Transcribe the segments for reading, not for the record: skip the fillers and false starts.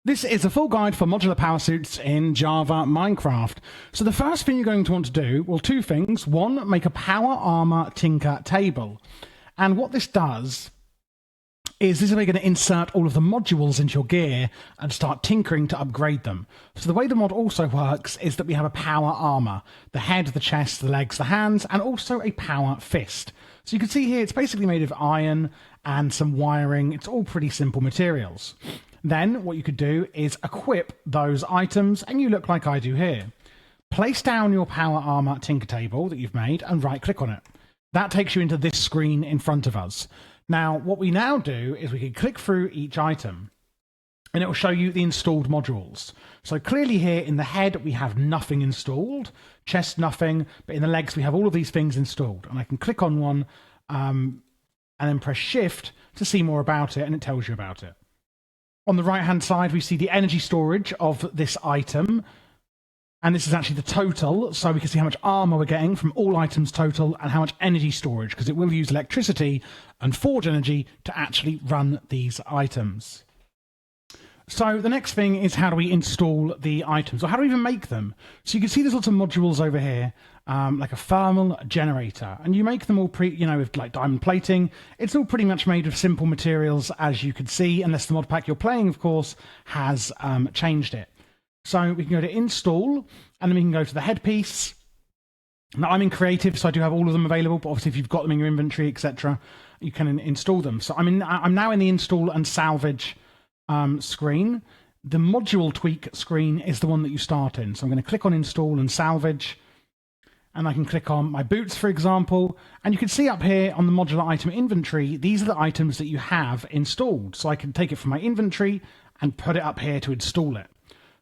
This is a full guide for modular power suits in Java Minecraft. So the first thing you're going to want to do, well, two things. One, make a power armor tinker table. And what this does is this is where you're going to insert all of the modules into your gear and start tinkering to upgrade them. So the way the mod also works is that we have a power armor, the head, the chest, the legs, the hands, and also a power fist. So you can see here it's basically made of iron and some wiring. It's all pretty simple materials. Then what you could do is equip those items, and you look like I do here. Place down your power armor tinker table that you've made and right click on it. That takes you into this screen in front of us. Now, what we now do is we can click through each item and it will show you the installed modules. So clearly here in the head, we have nothing installed, chest nothing, but in the legs, we have all of these things installed. And I can click on one and then press shift to see more about it, and it tells you about it. On the right-hand side, we see the energy storage of this item. And this is actually the total, so we can see how much armor we're getting from all items total and how much energy storage, because it will use electricity and forge energy to actually run these items. So the next thing is, how do we install the items, or how do we even make them? So you can see there's lots of modules over here, like a thermal generator, and you make them all with like diamond plating. It's all pretty much made of simple materials, as you can see, unless the mod pack you're playing, of course, has changed it. So we can go to install, and then we can go to the headpiece. Now I'm in creative, so I do have all of them available, but obviously if you've got them in your inventory, etc., you can install them. So I'm now in the install and salvage screen. The module tweak screen is the one that you start in. So I'm going to click on install and salvage, and I can click on my boots, for example, and you can see up here on the modular item inventory, these are the items that you have installed. So I can take it from my inventory and put it up here to install it.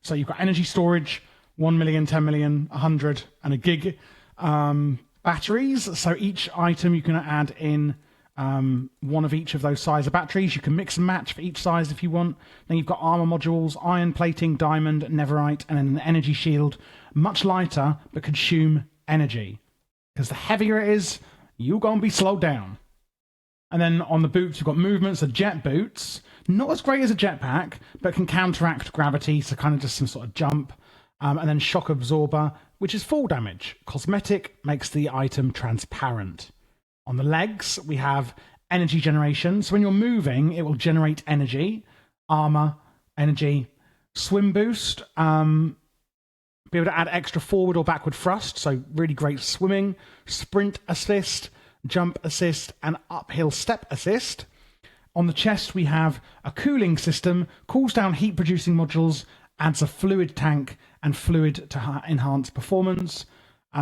So you've got energy storage, 1 million, 10 million, 100, and a gig batteries. So each item you can add in one of each of those size of batteries. You can mix and match for each size if you want. Then you've got armor modules, iron plating, diamond, netherite, and then an energy shield. Much lighter, but consume energy. Because the heavier it is, you're going to be slowed down. And then on the boots, you've got movements, so jet boots. Not as great as a jetpack, but can counteract gravity, so kind of just some sort of jump. And then shock absorber, which is fall damage. Cosmetic makes the item transparent. On the legs, we have energy generation. So when you're moving, it will generate energy. Armor, energy. Swim boost, be able to add extra forward or backward thrust, so really great swimming. Sprint assist, jump assist, and uphill step assist. On the chest, we have a cooling system, cools down heat-producing modules, adds a fluid tank and fluid to enhance performance,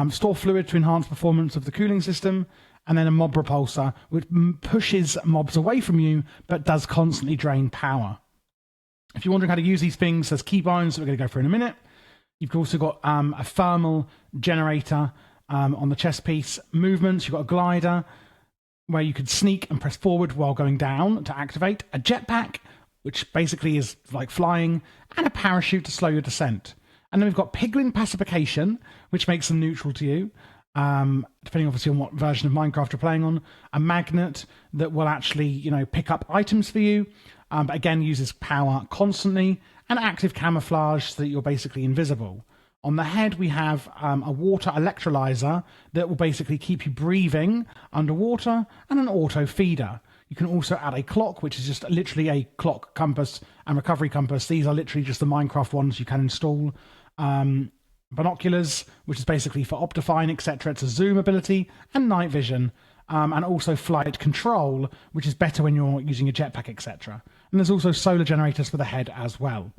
store fluid to enhance performance of the cooling system, and then a mob repulsor, which pushes mobs away from you, but does constantly drain power. If you're wondering how to use these things, there's Keybones that we're going to go through in a minute. You've also got a thermal generator on the chest piece. Movements, you've got a glider, where you could sneak and press forward while going down to activate, a jetpack, which basically is like flying, and a parachute to slow your descent. And then we've got piglin pacification, which makes them neutral to you, depending obviously on what version of Minecraft you're playing on. A magnet that will actually, pick up items for you, but again uses power constantly, and active camouflage so that you're basically invisible. On the head, we have a water electrolyzer that will basically keep you breathing underwater, and an auto feeder. You can also add a clock, which is just literally a clock, compass, and recovery compass. These are literally just the Minecraft ones you can install. Binoculars, which is basically for optifying, etc. It's a zoom ability, and night vision, and also flight control, which is better when you're using a jetpack, etc. And there's also solar generators for the head as well.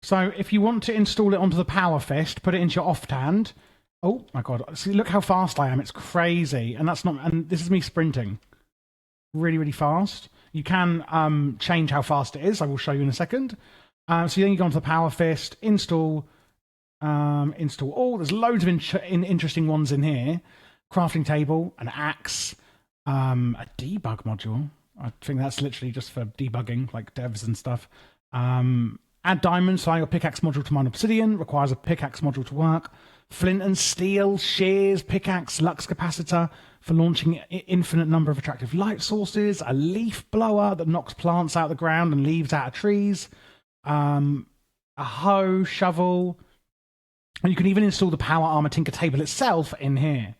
So if you want to install it onto the power fist, put it into your offhand. Oh my god! See, look how fast I am. It's crazy, and this is me sprinting, really, really fast. You can change how fast it is. I will show you in a second. So then you go onto the power fist, install all. There's loads of interesting ones in here. Crafting table, an axe, a debug module. I think that's literally just for debugging, like devs and stuff. Add diamonds, so your pickaxe module to mine obsidian, requires a pickaxe module to work. Flint and steel, shears, pickaxe, lux capacitor for launching infinite number of attractive light sources. A leaf blower that knocks plants out of the ground and leaves out of trees. a hoe, shovel, and you can even install the Power Armor Tinker table itself in here.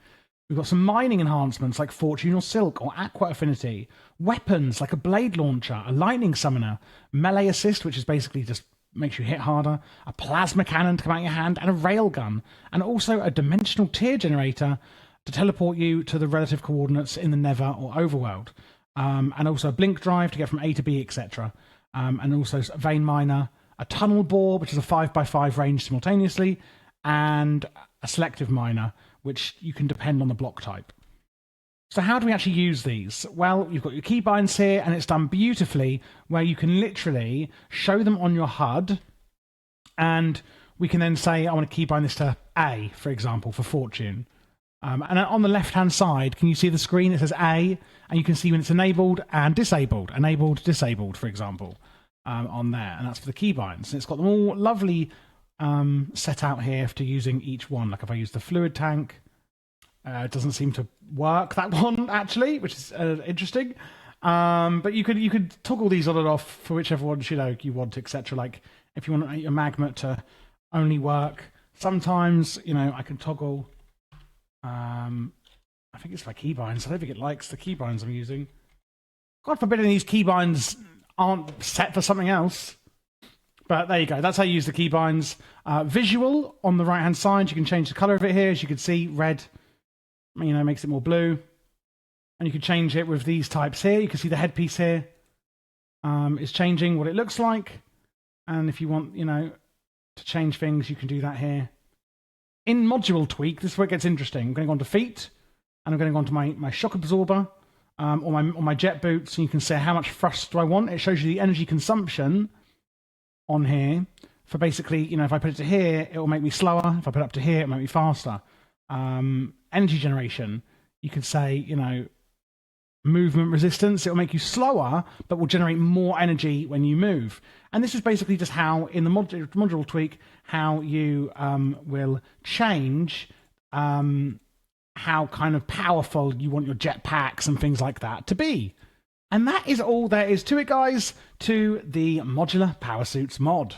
We've got some mining enhancements like Fortune or Silk or Aqua Affinity, weapons like a Blade Launcher, a Lightning Summoner, Melee Assist, which is basically just makes you hit harder, a Plasma Cannon to come out your hand, and a Railgun, and also a Dimensional Tier Generator to teleport you to the relative coordinates in the Nether or Overworld, and also a Blink Drive to get from A to B, etc., and also a Vein Miner, a Tunnel Bore, which is a 5x5 range simultaneously, and a Selective Miner, which you can depend on the block type. So how do we actually use these? Well, you've got your keybinds here, and it's done beautifully, where you can literally show them on your HUD, and we can then say, I want to keybind this to A, for example, for Fortune. And on the left-hand side, can you see the screen? It says A, and you can see when it's enabled and disabled. Enabled, disabled, for example, on there. And that's for the keybinds. And it's got them all lovely set out here after using each one. Like if I use the fluid tank, it doesn't seem to work, that one, actually, which is interesting. But you could toggle these on and off for whichever ones you want, etc. Like if you want your magnet to only work, sometimes I can toggle. I think it's my keybinds. I don't think it likes the keybinds I'm using. God forbid any of these keybinds aren't set for something else. But there you go. That's how you use the keybinds. Visual on the right-hand side. You can change the color of it here. As you can see, red, makes it more blue. And you can change it with these types here. You can see the headpiece here is changing what it looks like. And if you want, to change things, you can do that here. In module tweak, this is where it gets interesting. I'm going to go on to feet, and I'm going to go on to my shock absorber, or my jet boots, and you can say how much thrust do I want. It shows you the energy consumption on here for basically, if I put it to here, it will make me slower. If I put it up to here, it will make me faster. Energy generation, you can say, movement resistance, it will make you slower, but will generate more energy when you move. And this is basically just how, in the module tweak, how you will change how kind of powerful you want your jetpacks and things like that to be. And that is all there is to it, guys, to the Modular Powersuits mod.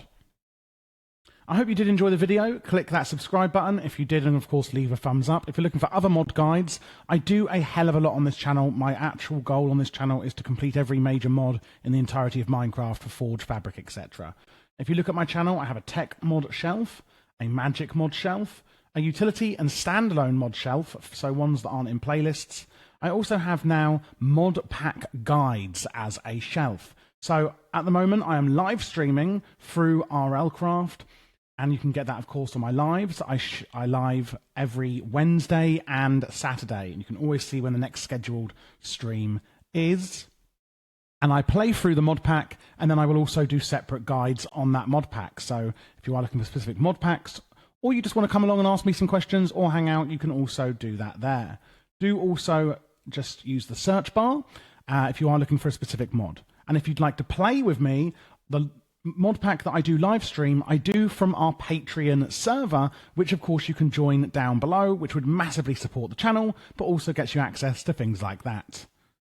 I hope you did enjoy the video. Click that subscribe button if you did, and of course leave a thumbs up. If you're looking for other mod guides, I do a hell of a lot on this channel. My actual goal on this channel is to complete every major mod in the entirety of Minecraft for Forge, Fabric, etc. If you look at my channel, I have a tech mod shelf, a magic mod shelf, a utility and standalone mod shelf, so ones that aren't in playlists. I also have now mod pack guides as a shelf. So at the moment, I am live streaming through RLcraft. And you can get that, of course, on my lives. I live every Wednesday and Saturday. And you can always see when the next scheduled stream is. And I play through the mod pack, and then I will also do separate guides on that mod pack. So if you are looking for specific mod packs, or you just want to come along and ask me some questions or hang out, you can also do that there. Do also just use the search bar if you are looking for a specific mod. And if you'd like to play with me, the mod pack that I do live stream, I do from our Patreon server, which of course you can join down below, which would massively support the channel, but also gets you access to things like that.